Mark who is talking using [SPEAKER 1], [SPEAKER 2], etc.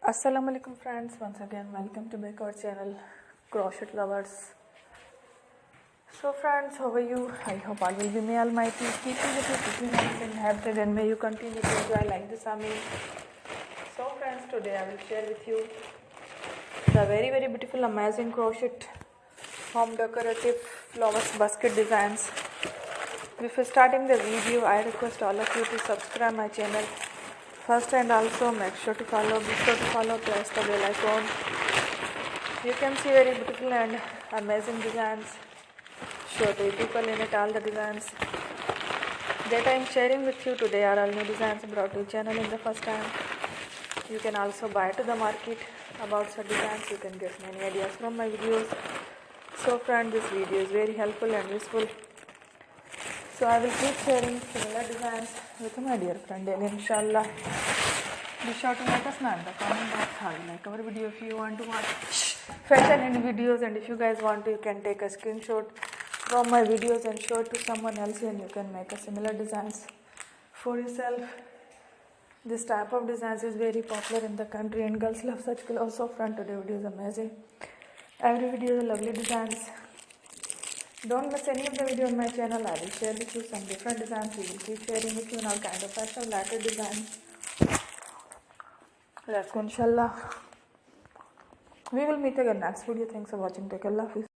[SPEAKER 1] Assalamu alaikum friends, once again welcome to back our channel Crochet Lovers. So friends, how are you? I hope all will be may almighty keep you with you, keep you nice and happy, and may you continue to enjoy like this army. So friends, today I will share with you the very beautiful amazing crochet home decorative flowers basket designs. Before starting the video, I request all of you to subscribe my channel first, and also make sure to follow, press the bell icon. You can see very beautiful and amazing designs. Show the people in it all the designs that I am sharing with you today are all new designs brought to channel in the first time. You can also buy to the market about such designs. You can get many ideas from my videos. So friend, this video is very helpful and useful. So I will keep sharing similar designs with my dear friend daily, inshallah. Be sure to let us know in the comment box how you like our video. If you want to watch fashion and videos, and if you guys want to, you can take a screenshot from my videos and show it to someone else, and you can make a similar designs for yourself. This type of designs is very popular in the country and girls love such clothes. So friend, today video is amazing. Every video is lovely designs. Don't miss any of the video on my channel. I will share with you some different designs. We will keep sharing with you in all kind of fashion related designs. Let's go, inshallah. We will meet again next video. Thanks for watching. Take care. Love you.